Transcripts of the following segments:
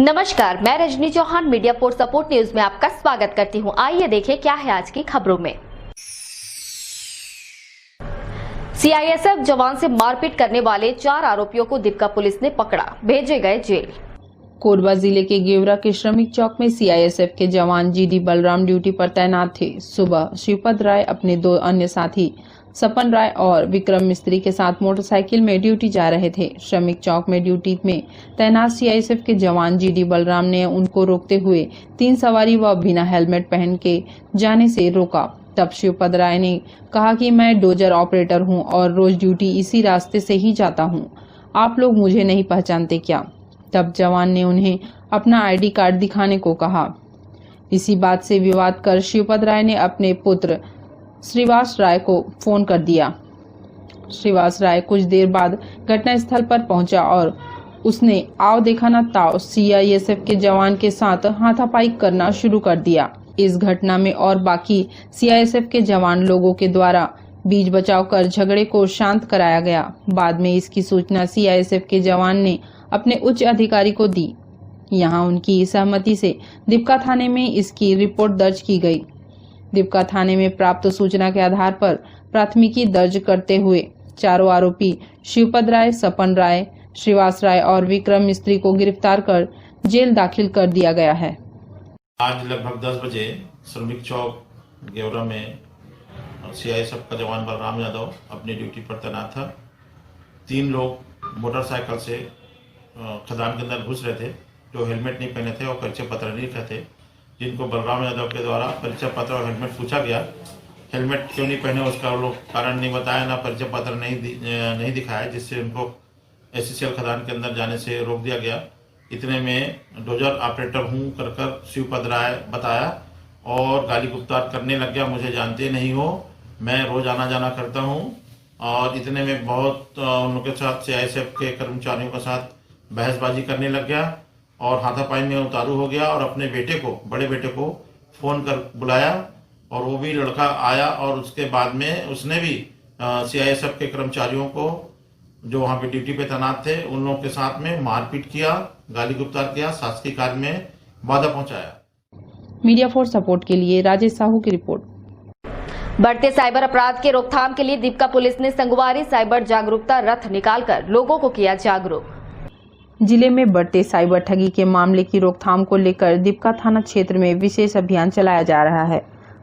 नमस्कार, मैं Rajni Chauhan media for support news में आपका स्वागत करती हूं। आइए देखें क्या है आज की खबरों में। सीआईएसएफ जवान से मारपीट करने वाले 4 आरोपियों को दीपका पुलिस ने पकड़ा, भेजे गए जेल। कोरबा जिले के गेवरा के श्रमिक चौक में सीआईएसएफ के जवान जीडी बलराम ड्यूटी पर तैनात थे। सुबह शिवपद राय अपने 2 अन्य साथी सपन राय और विक्रम मिस्त्री के साथ मोटरसाइकिल में ड्यूटी जा रहे थे। श्रमिक चौक में ड्यूटी में तैनात सीआईएसएफ के जवान जीडी बलराम ने उनको रोकते हुए 3 सवारी व बिना हेलमेट पहन के जाने से रोका। तब शिवपद राय ने कहा कि मैं डोजर ऑपरेटर हूं और रोज ड्यूटी इसी रास्ते से ही जाता हूं। आप लोग मुझे नहीं पहचानते क्या? तब जवान ने उन्हें अपना आईडी कार्ड दिखाने को कहा। इसी बात से विवाद कर शिवपद राय ने अपने पुत्र श्रीवास राय को फोन कर दिया। श्रीवास राय कुछ देर बाद घटनास्थल पर पहुंचा और उसने आओ देखा ना ताओ सीआईएसएफ के जवान के साथ हाथापाई करना शुरू कर दिया। इस घटना में और बाकी सीआईएसएफ के जवान लोगों के द्वारा बीच बचाव कर झगड़े को शांत कराया गया। बाद में इसकी सूचना सीआईएसएफ के जवान ने अपने उच्च अधिकारी को दी। यहां उनकी सहमति से दीपका थाने में इसकी रिपोर्ट दर्ज की गई। दीपका थाने में प्राप्त सूचना के आधार पर प्राथमिकी दर्ज करते हुए चारों आरोपी शिवपद राय, सपन राय, श्रीवास राय और विक्रम मिस्त्री को गिरफ्तार कर जेल दाखिल कर दिया गया है। आज लगभग 10 बजे श्रमिक चौक गेवरा में सीआईएसएफ का जवान बलराम यादव अपनी ड्यूटी पर तैनात था। 3 लोग मोटरसाइकिल से खदान के अंदर घुस रहे थे जो हेलमेट नहीं पहने थे और परिचय पत्र नहीं लिखे थे, जिनको बलराम यादव के द्वारा परिचय पत्र और हेलमेट पूछा गया। हेलमेट क्यों नहीं पहने उसका वो लोग कारण नहीं बताया, ना परिचय पत्र नहीं दिखाया, जिससे उनको एससीएल खदान के अंदर जाने से रोक दिया गया। इतने में डोजर ऑपरेटर हूँ कर शिवपद राय बताया और गाली गुप्तार करने लग गया। मुझे जानते नहीं हो, मैं रोज आना जाना करता हूँ। और इतने में बहुत उन लोगों के साथ सीआईएसएफ के कर्मचारियों के साथ बहसबाजी करने लग गया और हाथापाई में उतारू हो गया और अपने बड़े बेटे को फोन कर बुलाया और वो भी लड़का आया और उसके बाद में उसने भी सीआईएसएफ के कर्मचारियों को जो वहां पे ड्यूटी पे तैनात थे उन लोगों के साथ में मारपीट किया, गाली गुप्तार किया, शासकीय कार्य में बाधा पहुंचाया। मीडिया फॉर सपोर्ट के लिए राजेश साहू की रिपोर्ट। बढ़ते साइबर अपराध के रोकथाम के लिए दीपका पुलिस ने संगवारी साइबर जागरूकता रथ निकालकर लोगों को किया जागरूक। जिले में बढ़ते साइबर ठगी के मामले की रोकथाम को लेकर दीपका थाना क्षेत्र में विशेष अभियान चलाया जा रहा है।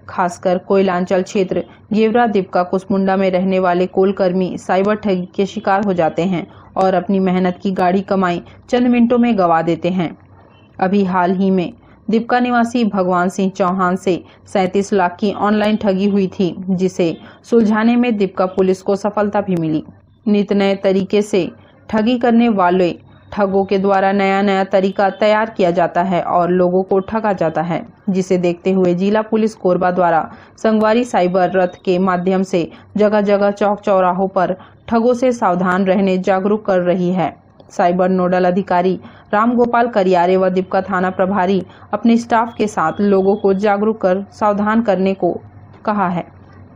खासकर कोयलांचल क्षेत्र गेवरा दीपका कुसमुंडा में रहने वाले कोलकर्मी साइबर ठगी के शिकार हो जाते हैं और अपनी मेहनत की गाढ़ी कमाई चंद मिनटों में गंवा देते हैं। अभी हाल ही में दीपका निवासी भगवान सिंह चौहान से 37 लाख की ऑनलाइन ठगी हुई थी, जिसे सुलझाने में दीपका पुलिस को सफलता भी मिली। नित नए तरीके से ठगी करने वाले ठगों के द्वारा नया तरीका तैयार किया जाता है और लोगों को ठगा जाता है, जिसे देखते हुए जिला पुलिस कोरबा द्वारा संगवारी साइबर रथ के माध्यम से जगह जगह चौक चौराहों पर ठगों से सावधान रहने जागरूक कर रही है। साइबर नोडल अधिकारी राम गोपाल करियारे व दीपका थाना प्रभारी अपने स्टाफ के साथ लोगों को जागरूक कर सावधान करने को कहा है।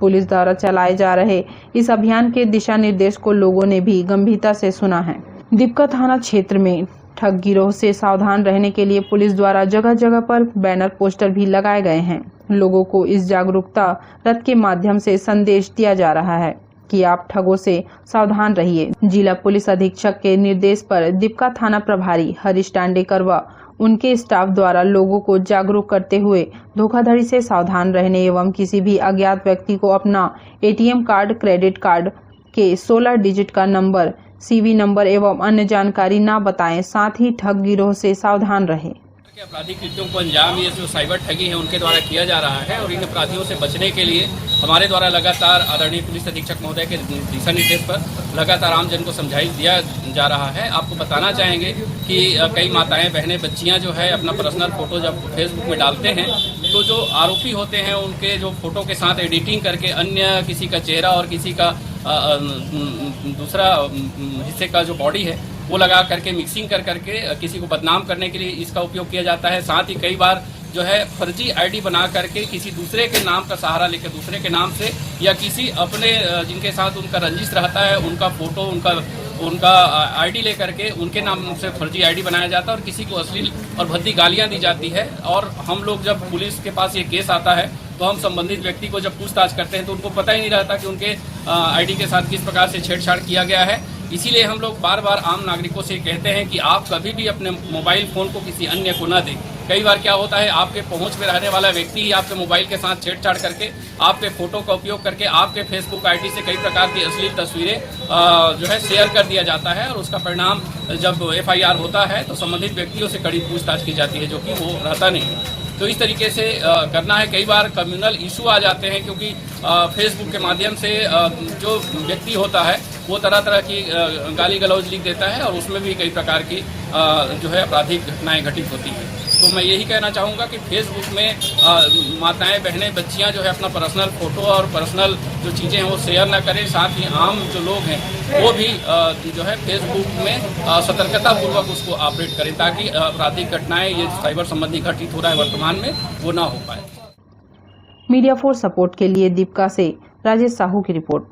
पुलिस द्वारा चलाए जा रहे इस अभियान के दिशा निर्देश को लोगों ने भी गंभीरता से सुना है। दीपका थाना क्षेत्र में ठग गिरोह से सावधान रहने के लिए पुलिस द्वारा जगह जगह पर बैनर पोस्टर भी लगाए गए हैं। लोगों को इस जागरूकता रथ के माध्यम से संदेश दिया जा रहा है कि आप ठगों से सावधान रहिए। जिला पुलिस अधीक्षक के निर्देश पर दीपका थाना प्रभारी हरीश टांडेकर व उनके स्टाफ द्वारा लोगों को जागरूक करते हुए धोखाधड़ी से सावधान रहने एवं किसी भी अज्ञात व्यक्ति को अपना एटीएम कार्ड, क्रेडिट कार्ड के 16 डिजिट का नंबर, सीवी नंबर एवं अन्य जानकारी न बताएं। साथ ही ठग गिरोह से सावधान रहे। आपराधिक कृत्यों को अंजाम ये जो साइबर ठगी है उनके द्वारा किया जा रहा है और इन अपराधियों से बचने के लिए हमारे द्वारा लगातार आदरणीय पुलिस अधीक्षक महोदय के दिशा निर्देश पर लगातार आमजन को समझाइश दिया जा रहा है। आपको बताना चाहेंगे कि कई माताएं, बहनें, बच्चियां जो है अपना पर्सनल फोटो जब फेसबुक में डालते हैं तो जो आरोपी होते हैं उनके जो फोटो के साथ एडिटिंग करके अन्य किसी का चेहरा और किसी का दूसरा हिस्से का जो बॉडी है वो लगा करके मिक्सिंग करके किसी को बदनाम करने के लिए इसका उपयोग किया जाता है। साथ ही कई बार जो है फर्जी आईडी बना करके किसी दूसरे के नाम का सहारा लेकर दूसरे के नाम से या किसी अपने जिनके साथ उनका रंजिश रहता है उनका फोटो, उनका उनका आईडी लेकर के उनके नाम से फर्जी आईडी बनाया जाता है और किसी को अश्लील और भद्दी गालियां दी जाती है। और हम लोग जब पुलिस के पास ये केस आता है तो हम संबंधित व्यक्ति को जब पूछताछ करते हैं तो उनको पता ही नहीं रहता कि उनके आईडी के साथ किस प्रकार से छेड़छाड़ किया गया है। इसीलिए हम लोग बार बार आम नागरिकों से कहते हैं कि आप कभी भी अपने मोबाइल फ़ोन को किसी अन्य को न दें। कई बार क्या होता है, आपके पहुंच में रहने वाला व्यक्ति ही आपके मोबाइल के साथ छेड़छाड़ करके आपके फोटो का उपयोग करके आपके फेसबुक आईडी से कई प्रकार की अश्लील तस्वीरें जो है शेयर कर दिया जाता है और उसका परिणाम जब FIR होता है तो संबंधित व्यक्तियों से कड़ी पूछताछ की जाती है, जो कि वो रहता नहीं है। तो इस तरीके से करना है। कई बार कम्युनल इशू आ जाते हैं क्योंकि फेसबुक के माध्यम से जो व्यक्ति होता है वो तरह तरह की गाली गलौज लिख देता है और उसमें भी कई प्रकार की जो है आपराधिक घटनाएं घटित होती हैं। तो मैं यही कहना चाहूँगा कि फेसबुक में माताएं बहनें बच्चियां जो है अपना पर्सनल फोटो और पर्सनल जो चीज़ें हैं वो शेयर ना करें। साथ ही आम जो लोग हैं वो भी जो है फेसबुक में सतर्कतापूर्वक उसको ऑपरेट करें ताकि आपराधिक घटनाएं ये साइबर संबंधी घटित हो रहा है वर्तमान में वो ना हो पाए। मीडिया फॉर सपोर्ट के लिए दीपका से राजेश साहू की रिपोर्ट।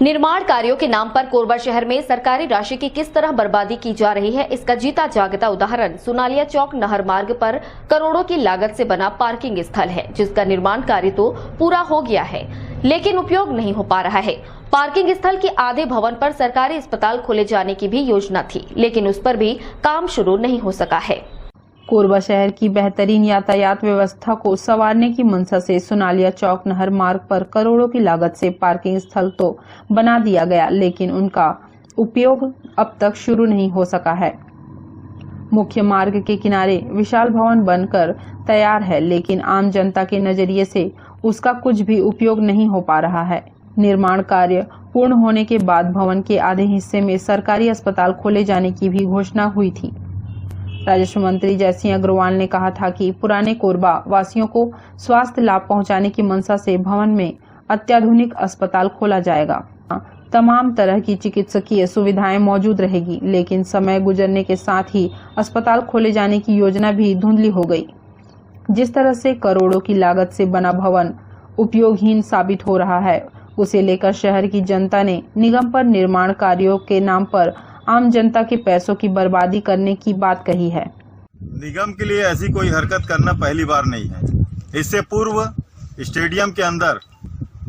निर्माण कार्यों के नाम पर कोरबा शहर में सरकारी राशि की किस तरह बर्बादी की जा रही है, इसका जीता जागता उदाहरण सुनालिया चौक नहर मार्ग पर करोड़ों की लागत से बना पार्किंग स्थल है, जिसका निर्माण कार्य तो पूरा हो गया है लेकिन उपयोग नहीं हो पा रहा है। पार्किंग स्थल के आधे भवन पर सरकारी अस्पताल खोले जाने की भी योजना थी, लेकिन उस पर भी काम शुरू नहीं हो सका है। कोरबा शहर की बेहतरीन यातायात व्यवस्था को संवारने की मंशा से सुनालिया चौक नहर मार्ग पर करोड़ों की लागत से पार्किंग स्थल तो बना दिया गया, लेकिन उनका उपयोग अब तक शुरू नहीं हो सका है। मुख्य मार्ग के किनारे विशाल भवन बनकर तैयार है, लेकिन आम जनता के नजरिए से उसका कुछ भी उपयोग नहीं हो पा रहा है। निर्माण कार्य पूर्ण होने के बाद भवन के आधे हिस्से में सरकारी अस्पताल खोले जाने की भी घोषणा हुई थी। राजस्व मंत्री जयसिंह अग्रवाल ने कहा था कि पुराने कोरबा वासियों को स्वास्थ्य लाभ पहुंचाने की मंशा से भवन में अत्याधुनिक अस्पताल खोला जाएगा। तमाम तरह की चिकित्सकीय सुविधाएं मौजूद रहेगी, लेकिन समय गुजरने के साथ ही अस्पताल खोले जाने की योजना भी धुंधली हो गई। जिस तरह से करोड़ों की लागत से बना भवन उपयोगहीन साबित हो रहा है, उसे लेकर शहर की जनता ने निगम पर निर्माण कार्यों के नाम पर आम जनता के पैसों की बर्बादी करने की बात कही है। निगम के लिए ऐसी कोई हरकत करना पहली बार नहीं है। इससे पूर्व स्टेडियम के अंदर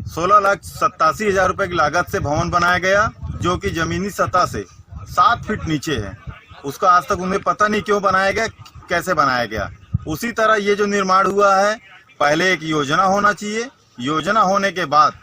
16,87,000 रुपए की लागत से भवन बनाया गया, जो कि जमीनी सतह से 7 फीट नीचे है। उसका आज तक उन्हें पता नहीं क्यों बनाया गया, कैसे बनाया गया। उसी तरह ये जो निर्माण हुआ है, पहले एक योजना होना चाहिए, योजना होने के बाद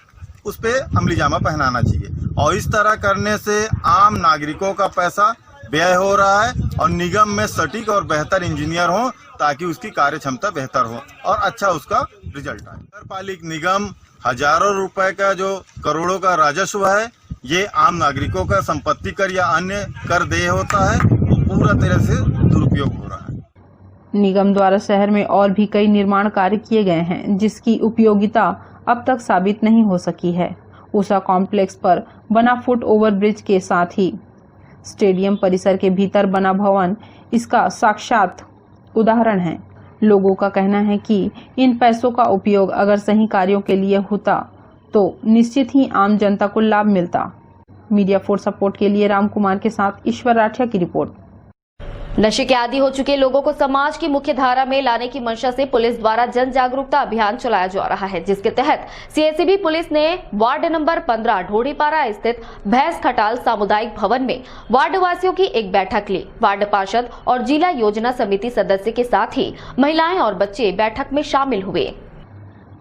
उस पे अमली जामा पहनाना चाहिए। और इस तरह करने से आम नागरिकों का पैसा व्यय हो रहा है और निगम में सटीक और बेहतर इंजीनियर हो ताकि उसकी कार्य क्षमता बेहतर हो और अच्छा उसका रिजल्ट आए। नगर पालिका निगम हजारों रुपए का जो करोड़ों का राजस्व है, ये आम नागरिकों का संपत्ति कर या अन्य कर देय होता है, वो पूरा तरह से दुरुपयोग हो रहा है। निगम द्वारा शहर में और भी कई निर्माण कार्य किए गए हैं, जिसकी उपयोगिता अब तक साबित नहीं हो सकी है। उषा कॉम्प्लेक्स पर बना फुट ओवर ब्रिज के साथ ही स्टेडियम परिसर के भीतर बना भवन इसका साक्षात उदाहरण है। लोगों का कहना है कि इन पैसों का उपयोग अगर सही कार्यों के लिए होता तो निश्चित ही आम जनता को लाभ मिलता। मीडिया फॉर सपोर्ट के लिए राम कुमार के साथ ईश्वर राठिया की रिपोर्ट। नशे के आदी हो चुके लोगों को समाज की मुख्य धारा में लाने की मंशा से पुलिस द्वारा जन जागरूकता अभियान चलाया जा रहा है, जिसके तहत CACB पुलिस ने वार्ड नंबर 15 ढोड़ीपारा स्थित भैंस खटाल सामुदायिक भवन में वार्ड वासियों की एक बैठक ली। वार्ड पार्षद और जिला योजना समिति सदस्य के साथ ही महिलाएं और बच्चे बैठक में शामिल हुए।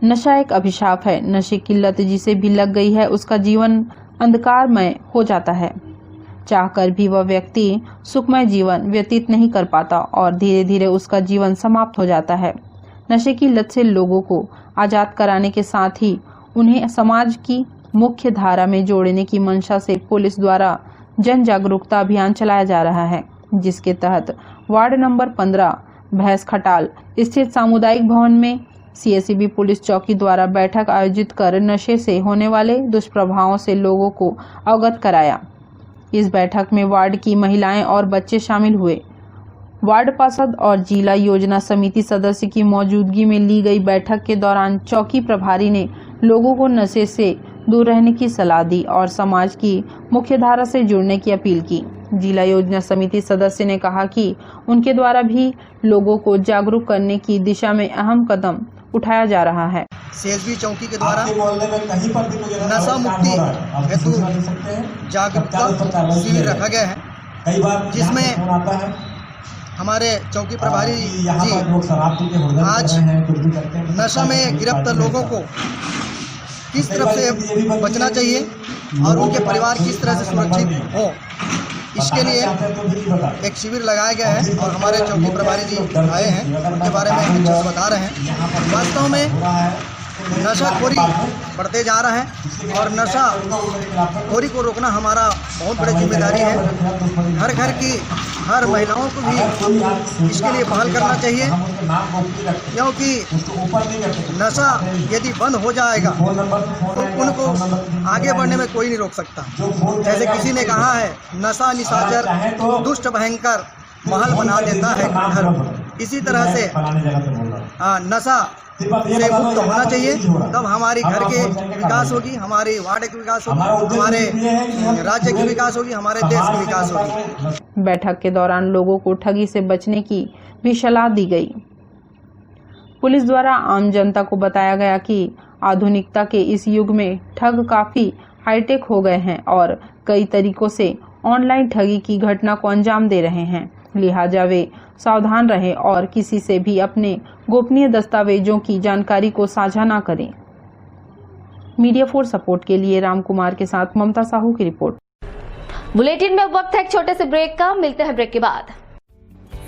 नशा एक अभिशाप है। नशे की लत जिसे भी लग गई है, उसका जीवन अंधकारमय हो जाता है। चाहकर भी वह व्यक्ति सुखमय जीवन व्यतीत नहीं कर पाता और धीरे धीरे उसका जीवन समाप्त हो जाता है। नशे की लत से लोगों को आजाद कराने के साथ ही उन्हें समाज की मुख्य धारा में जोड़ने की मंशा से पुलिस द्वारा जन जागरूकता अभियान चलाया जा रहा है, जिसके तहत वार्ड नंबर 15 भैंस खटाल स्थित सामुदायिक भवन में CACB पुलिस चौकी द्वारा बैठक आयोजित कर नशे से होने वाले दुष्प्रभावों से लोगों को अवगत कराया। इस बैठक में वार्ड की महिलाएं और बच्चे शामिल हुए। वार्ड पार्षद और जिला योजना समिति सदस्य की मौजूदगी में ली गई बैठक के दौरान चौकी प्रभारी ने लोगों को नशे से दूर रहने की सलाह दी और समाज की मुख्यधारा से जुड़ने की अपील की। जिला योजना समिति सदस्य ने कहा कि उनके द्वारा भी लोगों को जागरूक करने की दिशा में अहम कदम उठाया जा रहा है। सीएसबी चौकी के द्वारा नशा मुक्ति हेतु जागरूकता शिविर रखा गया है, जिसमें हमारे चौकी प्रभारी जी आज नशा में गिरफ्तार लोगों को किस तरफ से बचना चाहिए और उनके परिवार किस तरह से सुरक्षित हो, इसके लिए एक शिविर लगाया गया है और हमारे चौकी प्रभारी जी आए हैं, उनके बारे में कुछ चीज़ बता रहे हैं। वास्तव में नशाखोरी बढ़ते जा रहा है और नशाखोरी को रोकना हमारा बहुत बड़ी जिम्मेदारी है। हर घर की हर महिलाओं को भी इसके लिए पहल करना चाहिए, क्योंकि नशा यदि बंद हो जाएगा तो उनको आगे बढ़ने में कोई नहीं रोक सकता। जैसे किसी ने कहा है, नशा निशाचर दुष्ट भयंकर महल बना देता है घर। इसी तरह से नशा से मुक्त होना चाहिए, तब हमारी घर के विकास होगी, हमारी वार्ड की विकास होगी, हमारे राज्य की विकास होगी, हमारे देश की विकास होगी। बैठक के दौरान लोगों को ठगी से बचने की भी सलाह दी गई। पुलिस द्वारा आम जनता को बताया गया कि आधुनिकता के इस युग में ठग काफी हाईटेक हो गए हैं और कई तरीकों से ऑनलाइन ठगी की घटना को अंजाम दे रहे हैं, लिहाजा वे सावधान रहें और किसी से भी अपने गोपनीय दस्तावेजों की जानकारी को साझा न करें। मीडिया फॉर सपोर्ट के लिए राम कुमार के साथ ममता साहू की रिपोर्ट। बुलेटिन में अब वक्त है एक छोटे से ब्रेक का, मिलते हैं ब्रेक के बाद।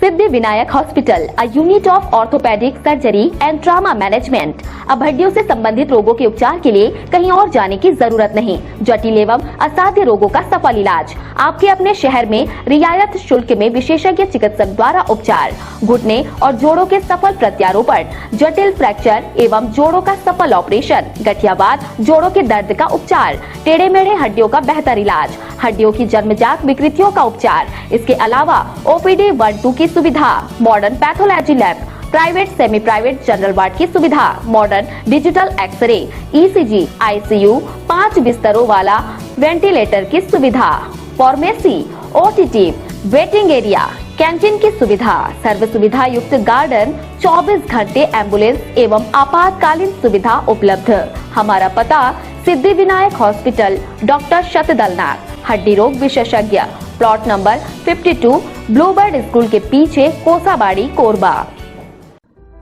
Siddhi Vinayak hospital, a unit of orthopaedic surgery and trauma management. अब हड्डियों से संबंधित रोगों के उपचार के लिए कहीं और जाने की जरूरत नहीं। जटिल एवं असाध्य रोगों का सफल इलाज आपके अपने शहर में रियायत शुल्क में विशेषज्ञ चिकित्सक द्वारा उपचार। घुटने और जोड़ों के सफल प्रत्यारोपण, जटिल फ्रैक्चर एवं जोड़ों का सफल ऑपरेशन, गठियावाद, जोड़ों के दर्द का उपचार, टेढ़े मेढ़े हड्डियों का बेहतर इलाज, हड्डियों की जन्मजात विकृतियों का उपचार। इसके अलावा OPD 1-2 की सुविधा, modern pathology lab, private semi private general ward की सुविधा, modern digital x ray, ECG, ICU, 5 बिस्तरों वाला वेंटिलेटर की सुविधा, pharmacy, OTT, waiting area, canteen की सुविधा, सर्व सुविधा युक्त गार्डन, 24 घंटे एम्बुलेंस एवं आपातकालीन सुविधा उपलब्ध। हमारा पता सिद्धि विनायक हॉस्पिटल, डॉक्टर शतदलनाथ, हड्डी रोग विशेषज्ञ, प्लॉट नंबर 52, ब्लूबर्ड स्कूल के पीछे, कोसाबाड़ी, कोरबा।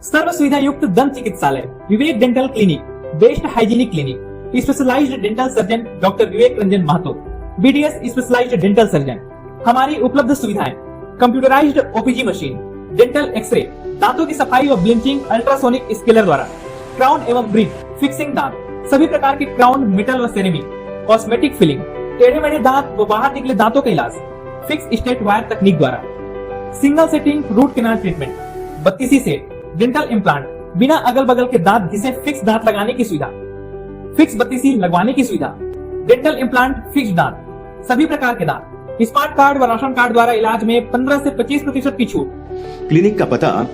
सर्व सुविधा युक्त दंत चिकित्सालय, Vivek dental clinic, best hygienic clinic, specialised dental surgeon doctor Vivek Ranjan Mahto, BDS specialised dental surgeon. हमारी उपलब्ध सुविधाएं: computerised OPG machine, dental x ray, दांतों की सफाई और ब्लीचिंग अल्ट्रासोनिक स्केलर द्वारा, क्राउन एवं ब्रिज, फिक्सिंग दांत, सभी प्रकार के क्राउन, मेटल व सेरेमिक, कॉस्मेटिक फिलिंग, टेढ़े मेढ़े दांत व बाहर निकले दांतों का इलाज फिक्स स्टेट वायर तकनीक द्वारा, single sitting root canal treatment, 32 set, dental implant, बिना अगल बगल के दांत घिसे फिक्स दांत लगाने की सुविधा, फिक्स 32 लगवाने की सुविधा, डेंटल इम्प्लांट, फिक्स दांत, सभी प्रकार के दांत, स्मार्ट कार्ड व राशन कार्ड द्वारा इलाज में 15 से 25% की छूट। क्लिनिक का पता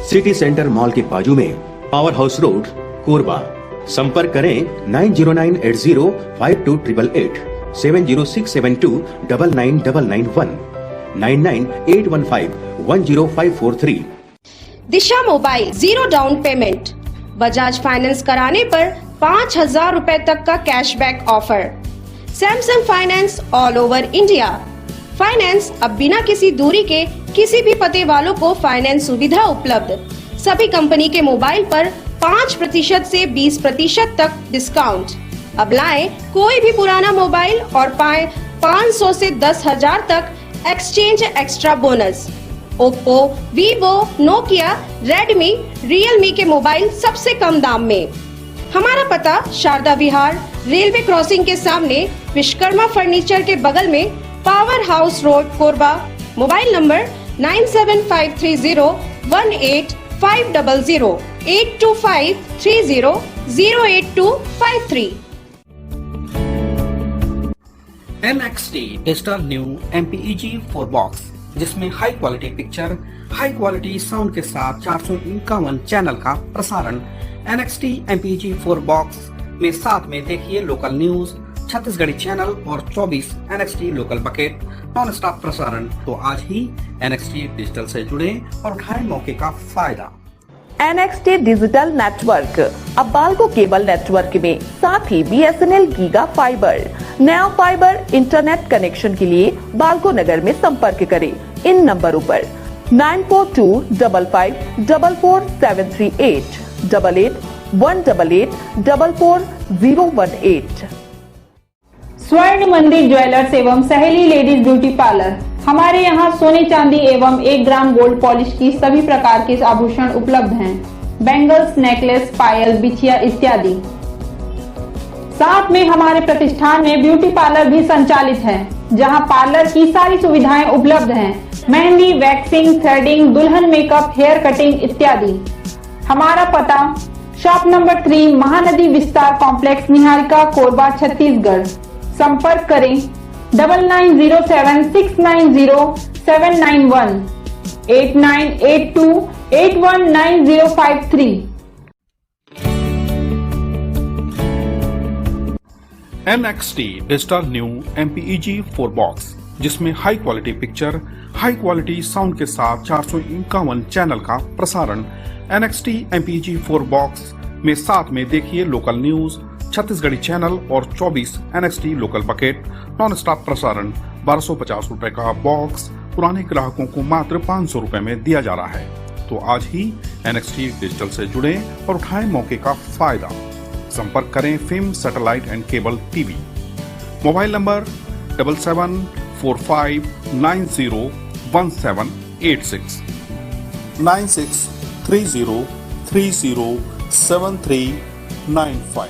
सिटी सेंटर मॉल के बाजू में, पावर हाउस रोड, कोरबा। संपर्क करें 9098052888, 7067299991, 9981510543। Disha mobile, 0 down payment, Bajaj finance कराने पर 5000 रुपए तक का cashback offer. Samsung finance all over India. Finance अब बिना किसी दूरी के किसी भी पते वालों को फाइनेंस सुविधा उपलब्ध। सभी कंपनी के मोबाइल पर 5% से 20% तक डिस्काउंट। अब लाएं कोई भी पुराना मोबाइल और पाएं 500 से 10,000 तक exchange extra bonus. Oppo, Vivo, Nokia, Redmi, Realme के मोबाइल सबसे कम दाम में। हमारा पता शारदा विहार, रेलवे क्रॉसिंग के सामने, विश्वकर्मा फर्नीचर के बगल में, power house road, Korba. Mobile number 9753018500, 8253008253। NXT digital new MPEG 4 box, जिसमें high quality picture, high quality sound के साथ 451 चैनल का प्रसारण। NXT MPEG 4 बॉक्स में साथ में देखिए लोकल न्यूज, छत्तीसगढ़ी चैनल और 24 NXT local bucket non stop प्रसारण। तो आज ही NXT डिजिटल से जुड़े और उठाएं मौके का फायदा। NXT डिजिटल नेटवर्क अब बाल्को केबल नेटवर्क में साथ ही BSNL गीगा फाइबर नया फाइबर इंटरनेट कनेक्शन के लिए बाल्को नगर में संपर्क करें इन नंबरों पर 9425544738 8818844018। स्वर्ण मंदिर ज्वेलर्स एवं सहेली लेडीज ब्यूटी पार्लर। हमारे यहाँ सोने चांदी एवं 1 ग्राम गोल्ड पॉलिश की सभी प्रकार के आभूषण उपलब्ध हैं। बैंगल्स, नेकलेस, पायल, बिछिया इत्यादि। साथ में हमारे प्रतिष्ठान में ब्यूटी पार्लर भी संचालित है, जहां पार्लर की सारी सुविधाएं उपलब्ध हैं। मेहंदी, वैक्सिंग, थ्रेडिंग, दुल्हन मेकअप, हेयर कटिंग इत्यादि। हमारा पता शॉप नंबर 3 महानदी विस्तार कॉम्प्लेक्स, निहारिका, कोरबा, छत्तीसगढ़। संपर्क करें 9907690791 8982819053। NXT digital new MPEG 4 box, जिसमें high quality picture, high quality sound के साथ 451 चैनल का प्रसारण। NXT MPEG 4 बॉक्स में साथ में देखिए लोकल न्यूज, छत्तीसगढ़ी चैनल और 24 NXT local bucket non stop प्रसारण। 1250 रुपए का बॉक्स पुराने ग्राहकों को मात्र 500 रुपए में दिया जा रहा है। तो आज ही NXT डिजिटल से जुड़े और उठाएं मौके का फायदा। संपर्क करें film satellite and cable TV. Mobile number 7745901786 9630307395।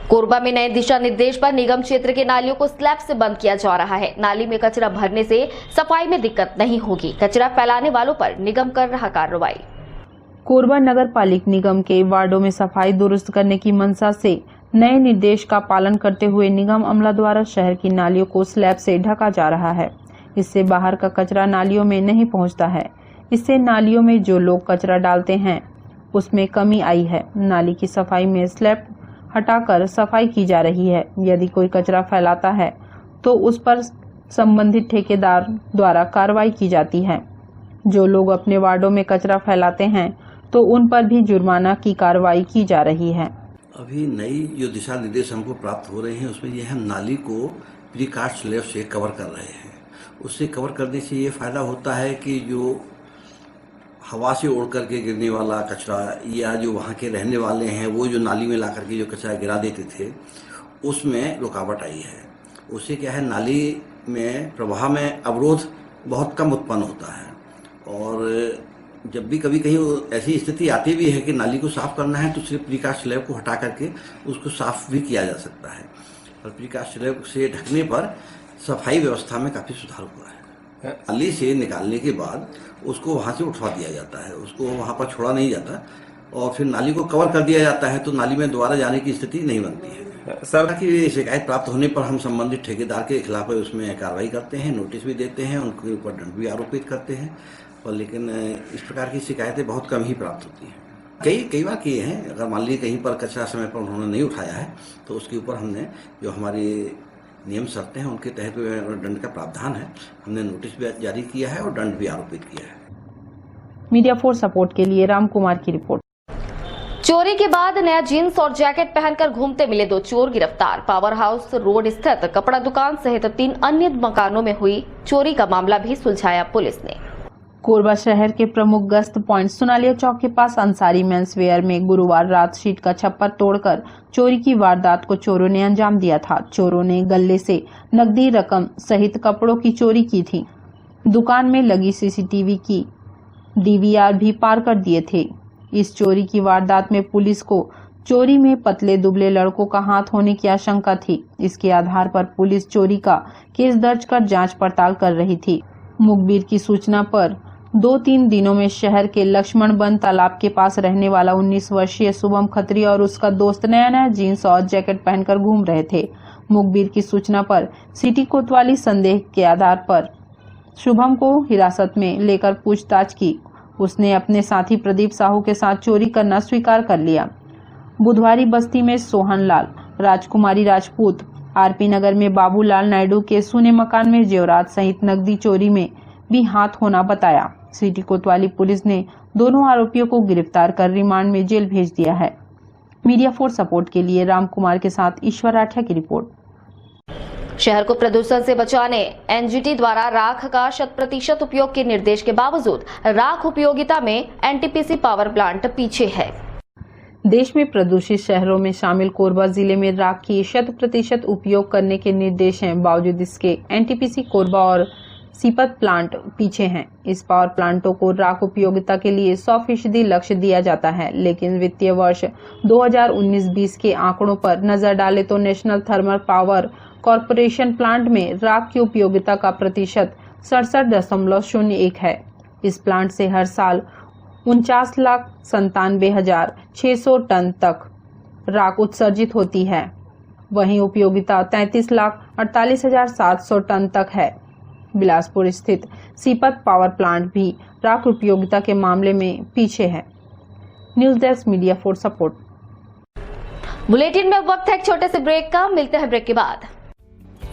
Korba में नए दिशा निर्देश पर निगम क्षेत्र के नालियों को स्लैब से बंद किया जा रहा है। नाली में कचरा भरने से सफाई में दिक्कत नहीं होगी। कचरा फैलाने वालों पर निगम कर रहा कार्रवाई। कोरबा नगर पालिक निगम के वार्डों में सफाई दुरुस्त करने की मंशा से नए निर्देश का पालन करते हुए निगम अमला द्वारा शहर की नालियों को स्लैब से ढका जा रहा है। इससे बाहर का कचरा नालियों में नहीं पहुंचता है। इससे नालियों में जो लोग कचरा डालते हैं उसमें कमी आई है। नाली की सफाई में स्लैब हटाकर सफाई की जा रही है। यदि कोई कचरा फैलाता है तो उस पर संबंधित ठेकेदार द्वारा कार्रवाई की जाती है। जो लोग अपने वार्डों में कचरा फैलाते हैं तो उन पर भी जुर्माना की कार्रवाई की जा रही है। अभी नई जो दिशा निर्देश हमको प्राप्त हो रहे हैं उसमें ये हम नाली को प्रीकास्ट स्लैब से कवर कर रहे हैं। उससे कवर करने से ये फायदा होता है कि जो हवा से उड़ करके गिरने वाला कचरा या जो वहाँ के रहने वाले हैं वो जो नाली में ला करके जो कचरा गिरा देते थे उसमें रुकावट आई है। उससे क्या है, नाली में प्रवाह में अवरोध बहुत कम उत्पन्न होता है। और जब भी कभी कहीं ऐसी स्थिति आती भी है कि नाली को साफ करना है तो सिर्फ प्रीकास्ट स्लैब को हटा करके उसको साफ भी किया जा सकता है। और प्रीकास्ट स्लैब से ढकने पर सफाई व्यवस्था में काफ़ी सुधार हुआ है। नाली से निकालने के बाद उसको वहाँ से उठवा दिया जाता है, उसको वहाँ पर छोड़ा नहीं जाता और फिर नाली को कवर कर दिया जाता है, तो नाली में दोबारा जाने की स्थिति नहीं बनती है। सर की शिकायत प्राप्त होने पर हम संबंधित ठेकेदार के खिलाफ उसमें कार्रवाई करते हैं, नोटिस भी देते हैं, उनके ऊपर दंड भी आरोपित करते हैं। और लेकिन इस प्रकार की शिकायतें बहुत कम ही प्राप्त होती हैं। कई बार किए हैं। अगर मान लीजिए कहीं पर कचरा समय पर उन्होंने नहीं उठाया है तो उसके ऊपर हमने जो हमारी नियम शर्तें हैं उनके तहत दंड का प्रावधान है, हमने नोटिस भी जारी किया है और दंड भी आरोपित किया है। मीडिया फोर सपोर्ट के लिए राम कुमार की रिपोर्ट। चोरी के बाद नया जींस और जैकेट पहनकर घूमते मिले 2 चोर गिरफ्तार। पावर हाउस रोड स्थित कपड़ा दुकान सहित 3 अन्य मकानों में हुई चोरी का मामला भी सुलझाया पुलिस ने। कोरबा शहर के प्रमुख गश्त पॉइंट सुनालिया चौक के पास अंसारी मेंस वेयर में गुरुवार रात शीट का छप्पर तोड़कर चोरी की वारदात को चोरों ने अंजाम दिया था। चोरों ने गले से नकदी रकम सहित कपड़ों की चोरी की थी। दुकान में लगी सीसीटीवी की डीवीआर भी पार कर दिए थे। इस चोरी की वारदात में पुलिस को चोरी में पतले दुबले लड़कों का हाथ होने की आशंका थी। इसके आधार पर पुलिस चोरी का केस दर्ज कर जांच पड़ताल कर रही थी। मुखबिर की सूचना पर 2-3 दिनों में शहर के लक्ष्मण बन तालाब के पास रहने वाला 19 वर्षीय शुभम खत्री और उसका दोस्त नया जींस और जैकेट पहनकर घूम रहे थे। मुखबिर की सूचना पर सिटी कोतवाली संदेह के आधार पर शुभम को हिरासत में लेकर पूछताछ की। उसने अपने साथी प्रदीप साहू के साथ चोरी करना स्वीकार कर लिया। बुधवारी बस्ती में सोहन लाल, राजकुमारी राजपूत, आरपी नगर में बाबूलाल नायडू के सुने मकान में जेवरात सहित नकदी चोरी में भी हाथ होना बताया। सिटी कोतवाली पुलिस ने दोनों आरोपियों को गिरफ्तार कर रिमांड में जेल भेज दिया है। मीडिया फोर सपोर्ट के लिए राम कुमार के साथ ईश्वर राठिया की रिपोर्ट। शहर को प्रदूषण से बचाने एनजीटी द्वारा राख का 100% उपयोग के निर्देश के बावजूद राख उपयोगिता में एनटीपीसी पावर प्लांट पीछे है। देश में प्रदूषित शहरों में शामिल कोरबा जिले में राख की 100% उपयोग करने के निर्देश हैं, बावजूद इसके एनटीपीसी कोरबा और सीपत प्लांट पीछे हैं। इस पावर प्लांटों को राख उपयोगिता के लिए 100% लक्ष्य दिया जाता है, लेकिन वित्तीय वर्ष 2019-20 के आंकड़ों पर नजर डालें तो national thermal power corporation plant में राख की उपयोगिता का प्रतिशत 67.01 है। इस प्लांट से हर साल 49,97,600 टन तक राख उत्सर्जित होती है। वहीं उपयोगिता 33,48,700 टन तक है। बिलासपुर स्थित सीपत पावर प्लांट भी राख उपयोगिता के मामले में पीछे है। News desk media four support. Bulletin में वक्त है एक छोटे से ब्रेक का, मिलते हैं ब्रेक के बाद।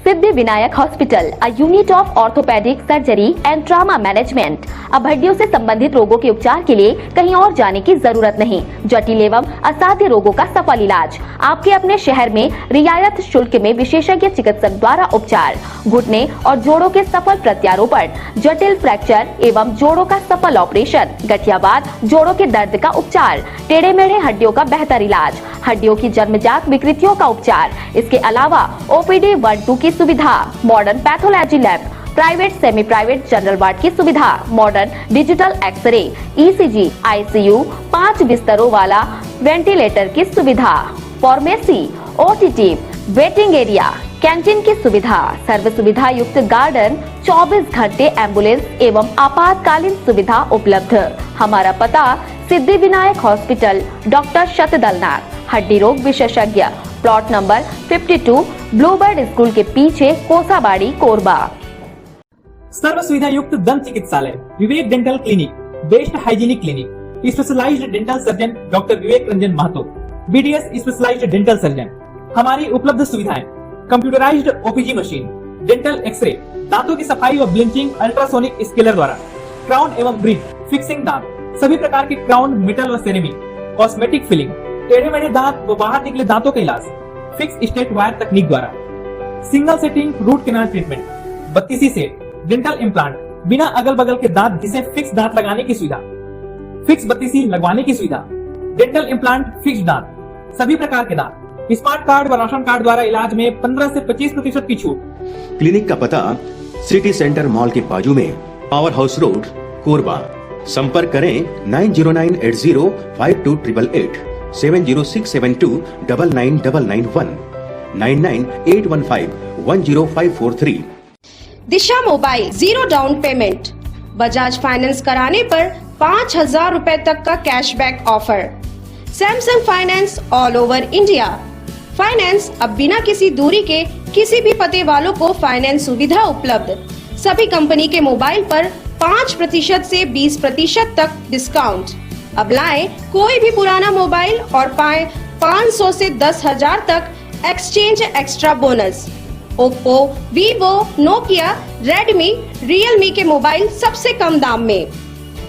Siddhi Vinayak hospital, a unit of orthopaedic surgery and trauma management. अब हड्डियों से संबंधित रोगों के उपचार के लिए कहीं और जाने की जरूरत नहीं। जटिल एवं असाध्य रोगों का सफल इलाज आपके अपने शहर में रियायत शुल्क में विशेषज्ञ चिकित्सक द्वारा उपचार। घुटने और जोड़ों के सफल प्रत्यारोपण, जटिल फ्रैक्चर एवं जोड़ों का सफल ऑपरेशन, गठियावाद, जोड़ों के दर्द का उपचार, टेढ़े मेढ़े हड्डियों का बेहतर इलाज, हड्डियों की जन्मजात विकृतियों का उपचार। इसके अलावा ओपीडी 1-2 की सुविधा, modern pathology lab, private semi private general ward की सुविधा, modern digital x ray, ECG, ICU, 5 बिस्तरों वाला वेंटिलेटर की सुविधा, pharmacy, OTT, waiting area, canteen की सुविधा, सर्व सुविधा युक्त गार्डन, 24 घंटे एम्बुलेंस एवं आपातकालीन सुविधा उपलब्ध। हमारा पता सिद्धि विनायक हॉस्पिटल, डॉक्टर शतदलनाथ, हड्डी रोग विशेषज्ञ, प्लॉट नंबर 52, ब्लूबर्ड स्कूल के पीछे, कोसाबाड़ी, कोरबा। सर्व सुविधा युक्त दंत चिकित्सालय, Vivek dental clinic, best hygienic clinic, specialised dental surgeon doctor Vivek Ranjan Mahto, BDS specialised dental surgeon. हमारी उपलब्ध सुविधाएं: computerised OPG machine, dental x ray, दांतों की सफाई और ब्लीचिंग अल्ट्रासोनिक स्केलर द्वारा, क्राउन एवं ब्रिज, फिक्सिंग दांत, सभी प्रकार के क्राउन, मेटल व सेरेमिक, कॉस्मेटिक फिलिंग, टेढ़े मेढ़े दांत व बाहर निकले दांतों का इलाज फिक्स स्टेट वायर तकनीक द्वारा, single sitting root canal treatment, 32 set, dental implant, बिना अगल बगल के दांत जिसे फिक्स दांत लगाने की सुविधा, फिक्स 32 लगवाने की सुविधा, डेंटल इम्प्लांट, फिक्स दांत, सभी प्रकार के दांत, स्मार्ट कार्ड व राशन कार्ड द्वारा इलाज में 15 से 25% की छूट। क्लिनिक का पता सिटी सेंटर मॉल के बाजू में, पावर हाउस रोड, कोरबा। संपर्क करें 9098052888, 7067299991, 9981510543। Disha mobile, 0 down payment, Bajaj finance कराने पर 5,000 रुपए तक का cashback offer. Samsung finance all over India. Finance अब बिना किसी दूरी के किसी भी पते वालों को फाइनेंस सुविधा उपलब्ध। सभी कंपनी के मोबाइल पर 5% से 20% तक डिस्काउंट। अब लाएं कोई भी पुराना मोबाइल और पाएं 500 से 10,000 तक exchange extra bonus. Oppo, Vivo, Nokia, Redmi, Realme के मोबाइल सबसे कम दाम में।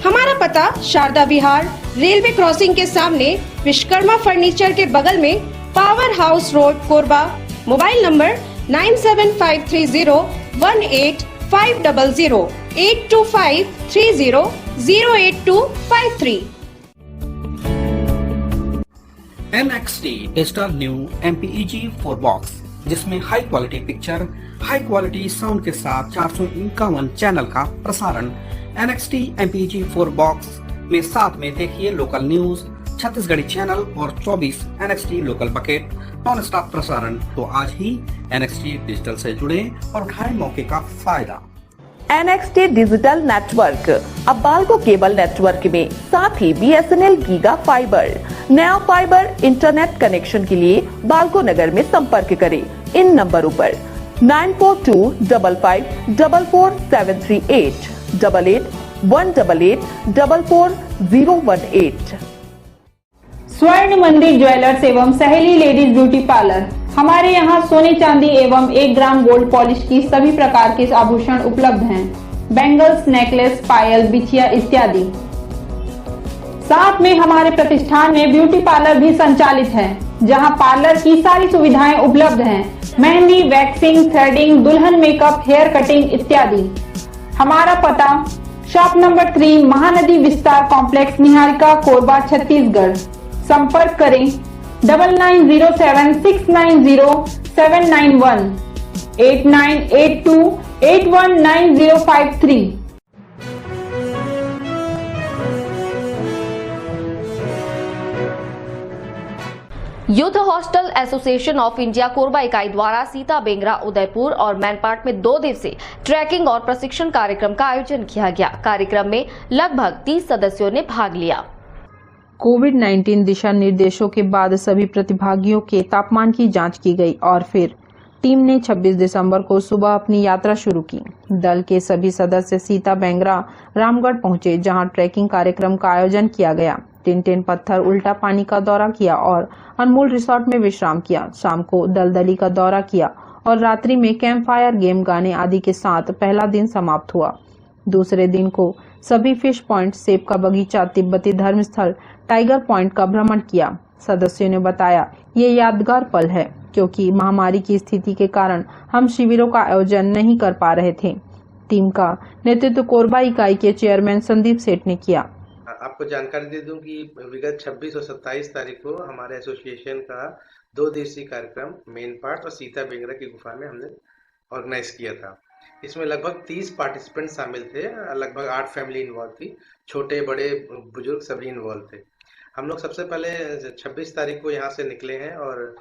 हमारा पता शारदा विहार, रेलवे क्रॉसिंग के सामने, विश्वकर्मा फर्नीचर के बगल में, power house road, Korba. Mobile number 9753018500, 8253008253। NXT digital new MPEG 4 box, जिसमें high quality picture, high quality sound के साथ 451 चैनल का प्रसारण। NXT MPEG 4 बॉक्स में साथ में देखिए लोकल न्यूज, छत्तीसगढ़ी चैनल और 24 NXT local bucket non stop प्रसारण। तो आज ही NXT डिजिटल से जुड़े और उठाएं मौके का फायदा। NXT डिजिटल नेटवर्क, अब बाल्को केबल नेटवर्क में साथ ही BSNL गीगा फाइबर। नया फाइबर इंटरनेट कनेक्शन के लिए बाल्को नगर में संपर्क करें इन नंबरों पर 9425544738, 188444018। स्वर्ण मंदिर ज्वेलर्स एवं सहेली लेडीज ब्यूटी पार्लर। हमारे यहाँ सोने चांदी एवं 1 ग्राम गोल्ड पॉलिश की सभी प्रकार के आभूषण उपलब्ध हैं। बैंगल्स, नेकलेस, पायल, बिछिया इत्यादि। साथ में हमारे प्रतिष्ठान में ब्यूटी पार्लर भी संचालित है, जहां पार्लर की सारी सुविधाएं उपलब्ध हैं। मेहंदी, वैक्सिंग, थ्रेडिंग, दुल्हन मेकअप, हेयर कटिंग इत्यादि। हमारा पता शॉप नंबर 3 महानदी विस्तार कॉम्प्लेक्स, निहारिका, कोरबा, छत्तीसगढ़। संपर्क करें 9907690791 8982819053। Youth hostel association of India Korba इकाई द्वारा सीता बेंगरा, उदयपुर और मैनपाट में 2 दिवसीय ट्रैकिंग और प्रशिक्षण कार्यक्रम का आयोजन किया गया। कार्यक्रम में लगभग 30 सदस्यों ने भाग लिया। कोविड-19 दिशा निर्देशों के बाद सभी प्रतिभागियों के तापमान की जांच की गई और फिर टीम ने 26 दिसंबर को सुबह अपनी यात्रा शुरू की। दल के सभी सदस्य सीता बेंगरा, रामगढ़ पहुंचे, जहां ट्रैकिंग कार्यक्रम का आयोजन किया गया। टिन पत्थर, उल्टा पानी का दौरा किया और अनमोल रिसोर्ट में विश्राम किया। शाम को दलदली का दौरा किया और रात्रि में कैंप फायर, गेम, गाने आदि के साथ पहला दिन समाप्त हुआ। दूसरे दिन को सभी फिश पॉइंट, सेब का बगीचा, तिब्बती धर्मस्थल, टाइगर पॉइंट का भ्रमण किया। सदस्यों ने बताया ये यादगार पल है क्योंकि महामारी की स्थिति के कारण हम शिविरों का आयोजन नहीं कर पा रहे थे। टीम का नेतृत्व कोरबा इकाई के चेयरमैन संदीप सेठ ने किया। आपको जानकारी दे दूं कि विगत 26 और 27 तारीख को हमारे एसोसिएशन का 2 दिवसीय कार्यक्रम मेनपाट और सीता बेंगरा की गुफा में हमने ऑर्गेनाइज किया था। इसमें लगभग 30 पार्टिसिपेंट शामिल थे, लगभग 8 फैमिली इन्वॉल्व थी, छोटे बड़े बुजुर्ग सभी इन्वॉल्व थे। हम लोग सबसे पहले 26 तारीख को यहाँ से निकले हैं और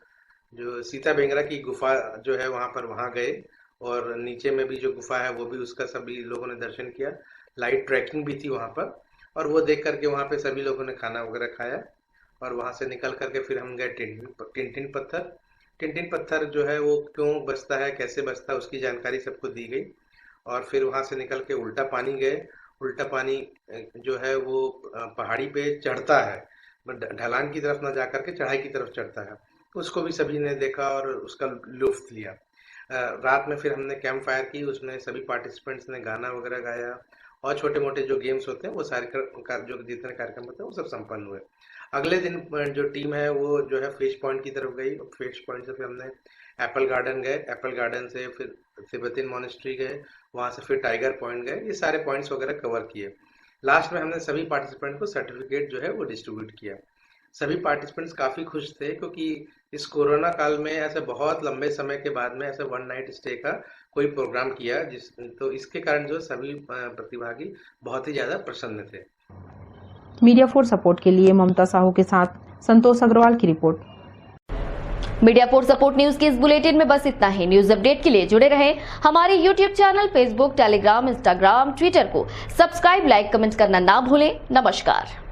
जो सीता बेंगरा की गुफा जो है वहाँ गए और नीचे में भी जो गुफा है वो भी उसका सभी लोगों ने दर्शन किया। लाइट ट्रैकिंग भी थी वहाँ पर और वो देख करके वहाँ पे सभी लोगों ने खाना वगैरह खाया और वहाँ से निकल करके फिर हम गए टिन पत्थर। टिन पत्थर जो है वो क्यों बसता है, कैसे बसता है, उसकी जानकारी सबको दी गई और फिर वहाँ से निकल के उल्टा पानी गए। उल्टा पानी जो है वो पहाड़ी पे चढ़ता है, ढलान की तरफ ना जा करके चढ़ाई की तरफ चढ़ता है, उसको भी सभी ने देखा और उसका लुत्फ लिया। रात में फिर हमने कैंप फायर की, उसमें सभी पार्टिसिपेंट्स ने गाना वगैरह गाया और छोटे मोटे जो गेम्स होते हैं वो सारे जो जितने कार्यक्रम होते हैं वो सब संपन्न हुए। अगले दिन जो टीम है वो जो है फिश पॉइंट की तरफ गई और फिश पॉइंट से फिर हमने एप्पल गार्डन गए, एप्पल गार्डन से फिर तिब्बतीन मॉनेस्ट्री गए, वहाँ से फिर टाइगर पॉइंट गए। ये सारे पॉइंट्स वगैरह कवर किए। लास्ट में हमने सभी पार्टिसिपेंट को सर्टिफिकेट जो है वो डिस्ट्रीब्यूट किया। सभी पार्टिसिपेंट्स काफ़ी खुश थे क्योंकि इस कोरोना काल में ऐसे बहुत लंबे समय के बाद में ऐसे 1 नाइट स्टे का कोई प्रोग्राम किया तो इसके कारण जो सभी प्रतिभागी बहुत ही ज़्यादा प्रसन्न थे। मीडिया फॉर सपोर्ट के लिए ममता साहू के साथ संतोष अग्रवाल की report. Media for support news के इस बुलेटिन में बस इतना ही। न्यूज अपडेट के लिए जुड़े रहें हमारे YouTube channel, Facebook, Telegram, Instagram, Twitter को सब्सक्राइब, लाइक, कमेंट करना ना भूलें। नमस्कार।